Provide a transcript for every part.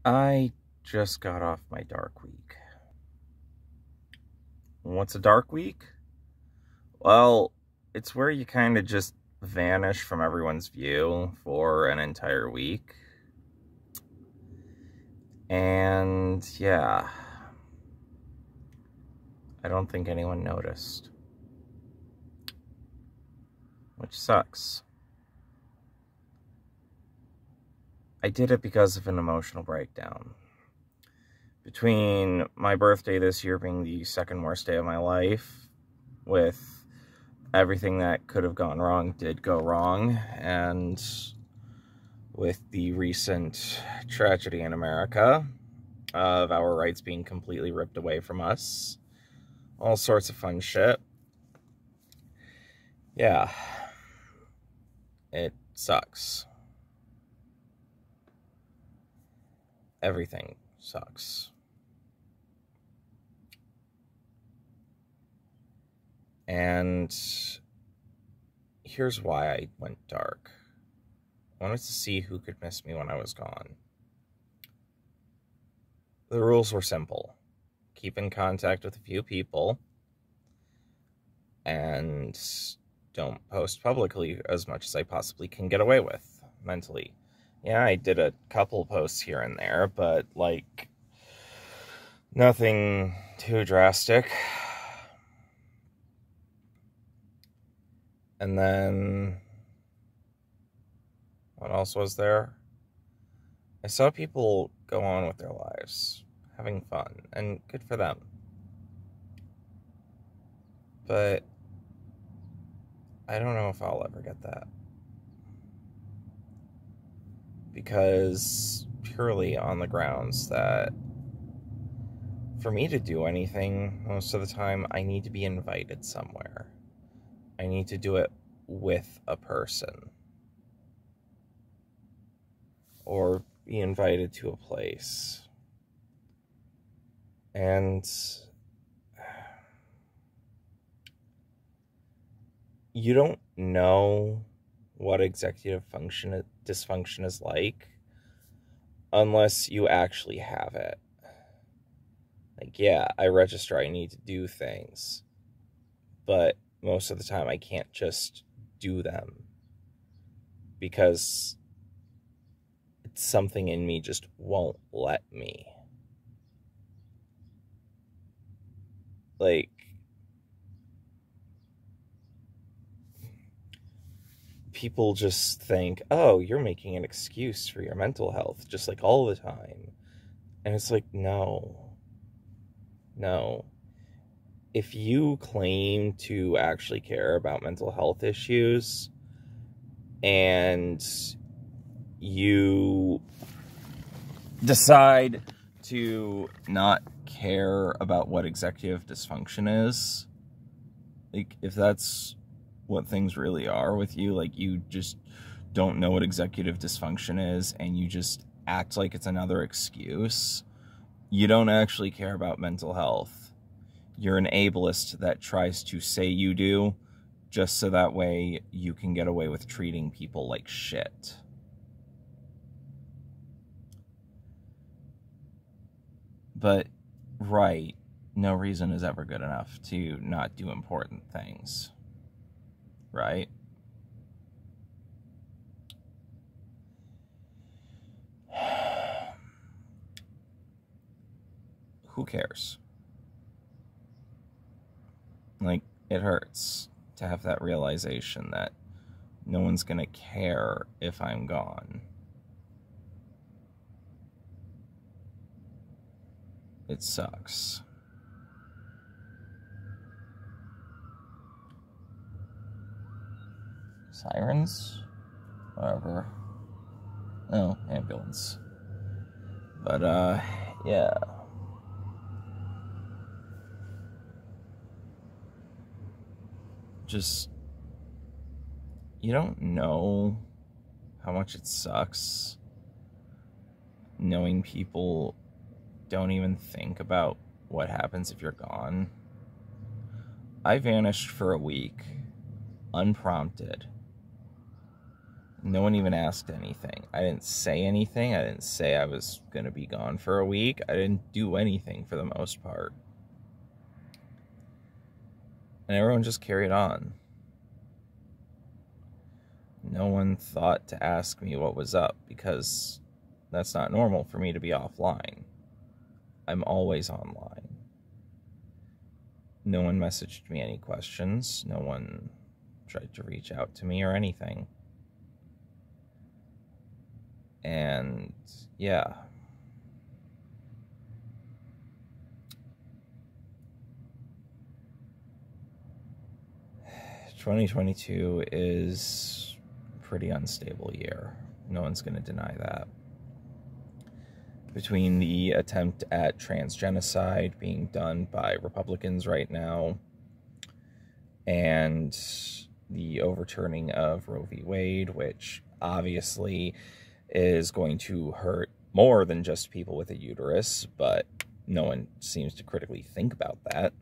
I just got off my dark week. What's a dark week? Well, it's where you kind of just vanish from everyone's view for an entire week. And yeah, I don't think anyone noticed, which sucks. I did it because of an emotional breakdown. Between my birthday this year being the second worst day of my life, with everything that could have gone wrong did go wrong, and with the recent tragedy in America of our rights being completely ripped away from us, all sorts of fun shit. Yeah, it sucks. Everything sucks. And here's why I went dark. I wanted to see who could miss me when I was gone. The rules were simple. Keep in contact with a few people, and don't post publicly as much as I possibly can get away with mentally. Yeah, I did a couple posts here and there, but like nothing too drastic. And then what else was there? I saw people go on with their lives, having fun, and good for them. But I don't know if I'll ever get that. Because purely on the grounds that for me to do anything, most of the time, I need to be invited somewhere. I need to do it with a person. Or be invited to a place. And you don't know what executive dysfunction is like unless you actually have it. Like, yeah, I register I need to do things, but most of the time I can't just do them because it's something in me just won't let me. Like, people just think, oh, you're making an excuse for your mental health, just like all the time. And it's like, no. If you claim to actually care about mental health issues and you decide to not care about what executive dysfunction is, like, if that's what things really are with you, like, you just don't know what executive dysfunction is and you just act like it's another excuse, you don't actually care about mental health. You're an ableist that tries to say you do, just so that way you can get away with treating people like shit. But, right, no reason is ever good enough to not do important things. Right? Who cares? Like, it hurts to have that realization that no one's gonna care if I'm gone. It sucks. Sirens? Whatever. Oh, ambulance. But, yeah. Just, you don't know how much it sucks knowing people don't even think about what happens if you're gone. I vanished for a week, unprompted. No one even asked anything. I didn't say anything. I didn't say I was going to be gone for a week. I didn't do anything for the most part. And everyone just carried on. No one thought to ask me what was up, because that's not normal for me to be offline. I'm always online. No one messaged me any questions. No one tried to reach out to me or anything. And yeah. "2022 is a pretty unstable year. No one's going to deny that. Between the attempt at transgenocide being done by Republicans right now and the overturning of Roe v. Wade, which obviously is going to hurt more than just people with a uterus, but no one seems to critically think about that.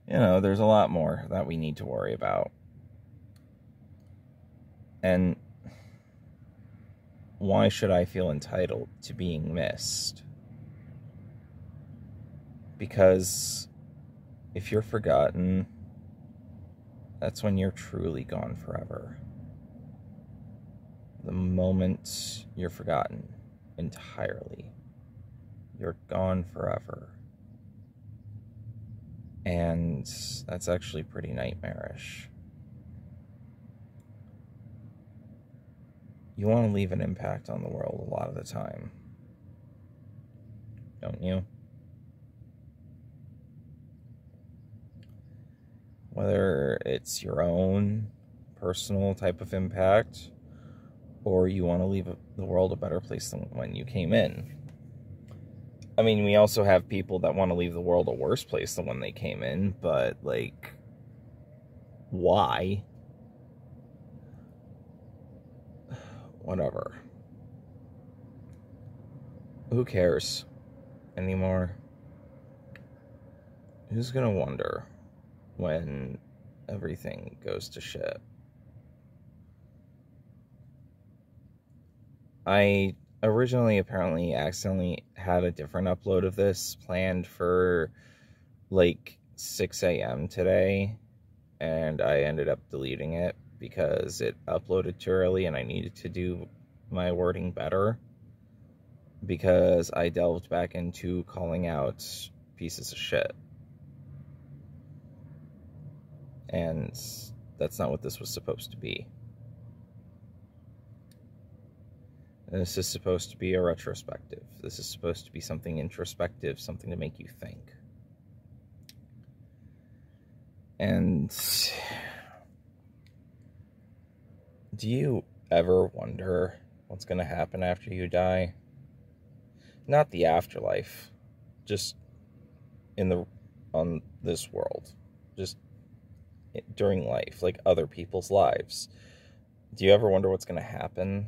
There's a lot more that we need to worry about. And why should I feel entitled to being missed? Because if you're forgotten, that's when you're truly gone forever. The moment you're forgotten entirely, you're gone forever. And that's actually pretty nightmarish. You want to leave an impact on the world a lot of the time, don't you? Whether it's your own personal type of impact, or you want to leave the world a better place than when you came in. I mean, we also have people that want to leave the world a worse place than when they came in, but, why? Whatever. Who cares anymore? Who's gonna wonder when everything goes to shit? I originally apparently accidentally had a different upload of this planned for 6 a.m. today, and I ended up deleting it because it uploaded too early and I needed to do my wording better, because I delved back into calling out pieces of shit. And that's not what this was supposed to be. This is supposed to be a retrospective. This is supposed to be something introspective, something to make you think. And do you ever wonder what's going to happen after you die? Not the afterlife, just on this world, just during life, like other people's lives. Do you ever wonder what's going to happen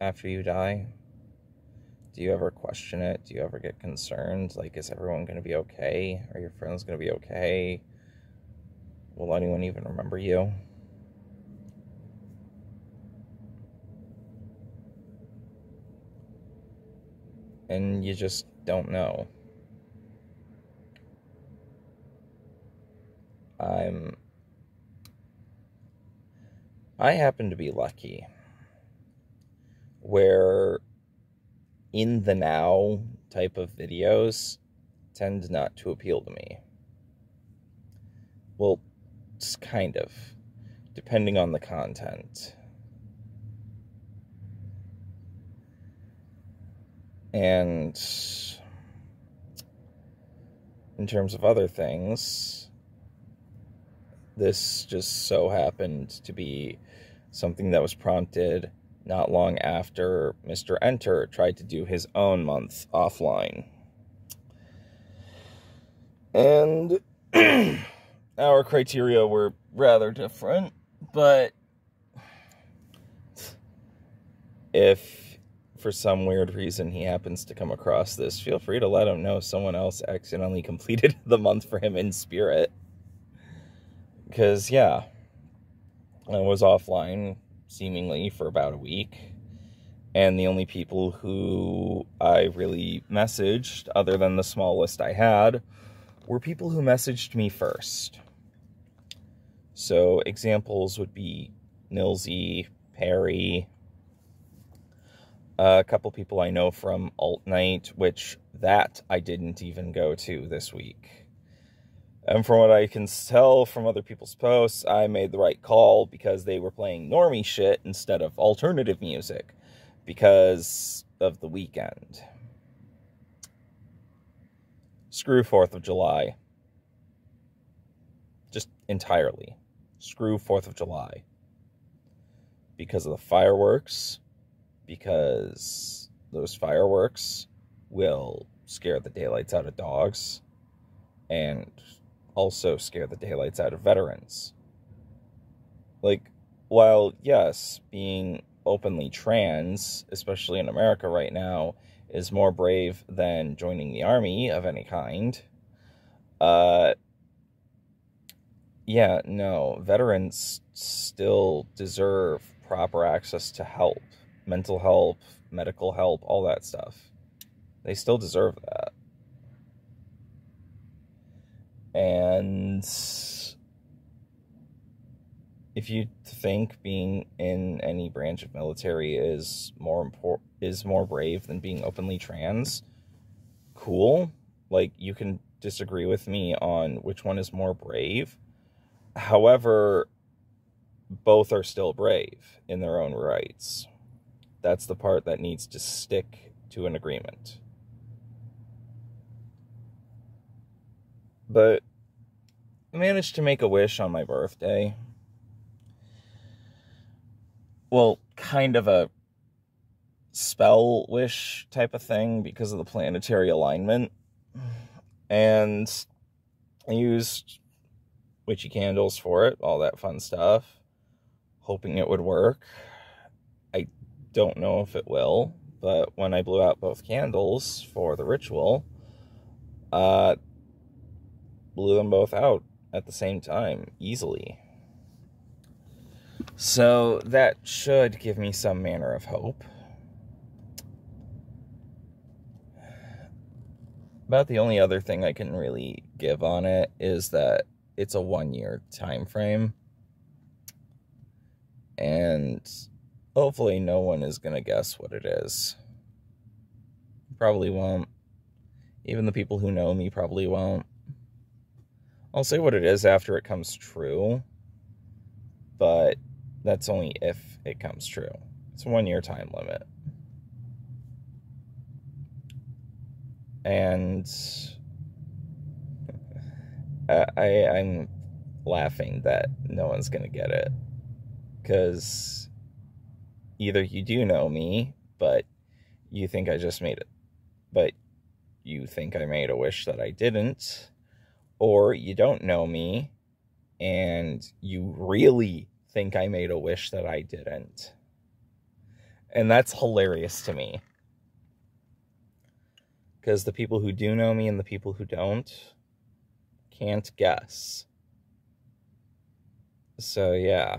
after you die? Do you ever question it? Do you ever get concerned? Is everyone going to be okay? Are your friends going to be okay? Will anyone even remember you? And you just don't know. I happen to be lucky, where in the now type of videos tend not to appeal to me. Well, just kind of, depending on the content. And in terms of other things, this just so happened to be something that was prompted not long after Mr. Enter tried to do his own month offline. And our criteria were rather different, but if for some weird reason he happens to come across this, feel free to let him know someone else accidentally completed the month for him in spirit. Because, yeah, I was offline seemingly for about a week, and the only people who I really messaged, other than the small list I had, were people who messaged me first. So examples would be Nilsey, Perry, a couple people I know from Alt Night, which that I didn't even go to this week. And from what I can tell from other people's posts, I made the right call because they were playing normie shit instead of alternative music because of the weekend. Screw 4th of July. Just entirely. Screw 4th of July. Because of the fireworks. Because those fireworks will scare the daylights out of dogs. And also scare the daylights out of veterans. Like, while, yes, being openly trans, especially in America right now, is more brave than joining the army of any kind, yeah, no, veterans still deserve proper access to help, mental help, medical help, all that stuff. They still deserve that. And if you think being in any branch of military is more brave than being openly trans, cool. Like, you can disagree with me on which one is more brave. However, both are still brave in their own rights. That's the part that needs to stick to an agreement. But I managed to make a wish on my birthday. Well, kind of a spell wish type of thing because of the planetary alignment. And I used witchy candles for it, all that fun stuff, hoping it would work. I don't know if it will, but when I blew out both candles for the ritual, blew them both out at the same time, easily. So that should give me some manner of hope. About the only other thing I can really give on it is that it's a 1-year time frame. And hopefully no one is going to guess what it is. Probably won't. Even the people who know me probably won't. I'll say what it is after it comes true, but that's only if it comes true. It's a 1-year time limit. And I'm laughing that no one's going to get it. Because either you do know me, but you think I just made it, but you think I made a wish that I didn't, or you don't know me, and you really think I made a wish that I didn't. And that's hilarious to me. Because the people who do know me and the people who don't can't guess. So, yeah.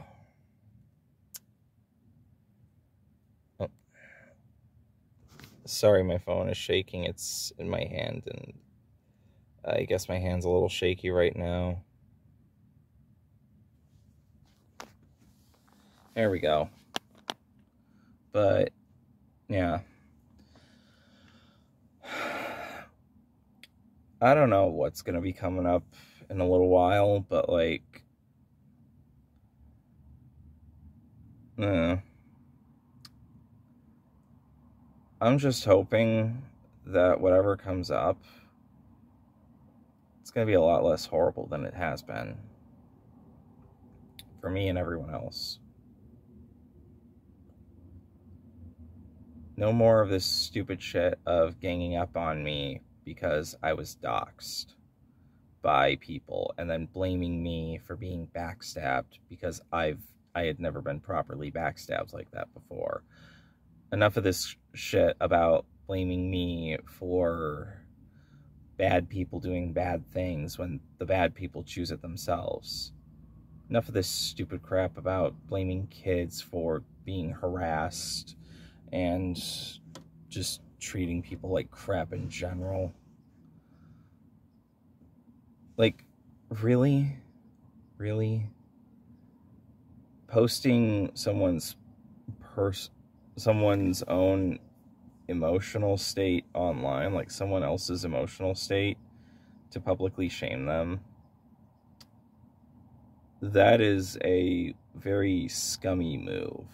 Oh. Sorry, my phone is shaking. It's in my hand, and I guess my hand's a little shaky right now. There we go. But, yeah. I don't know what's going to be coming up in a little while, but, like, I'm just hoping that whatever comes up, it's going to be a lot less horrible than it has been. For me and everyone else. No more of this stupid shit of ganging up on me because I was doxxed by people and then blaming me for being backstabbed because I had never been properly backstabbed like that before. Enough of this shit about blaming me for bad people doing bad things when the bad people choose it themselves. enough of this stupid crap about blaming kids for being harassed and just treating people like crap in general. Like, really? Really? Posting someone's own emotional state online, like someone else's emotional state, to publicly shame them, that is a very scummy move.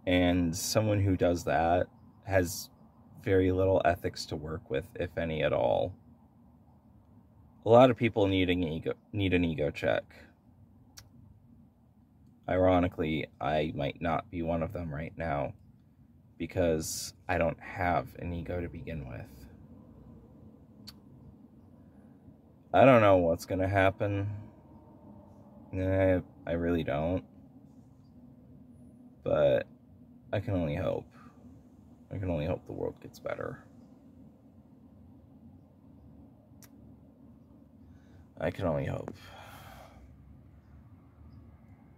And someone who does that has very little ethics to work with, if any at all. A lot of people need an ego check. Ironically, I might not be one of them right now, because I don't have an ego to begin with. I don't know what's going to happen. I really don't. But I can only hope. I can only hope the world gets better. I can only hope.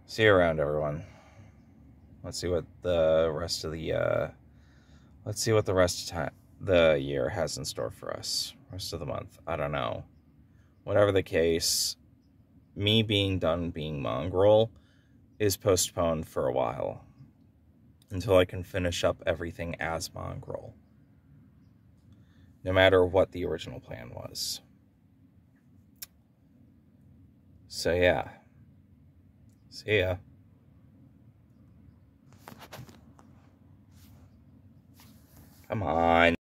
See you around, everyone. Let's see what the rest of the year has in store for us. Rest of the month. I don't know. Whatever the case, me being done being mongrel is postponed for a while, until I can finish up everything as mongrel, no matter what the original plan was. So yeah. See ya. Come on.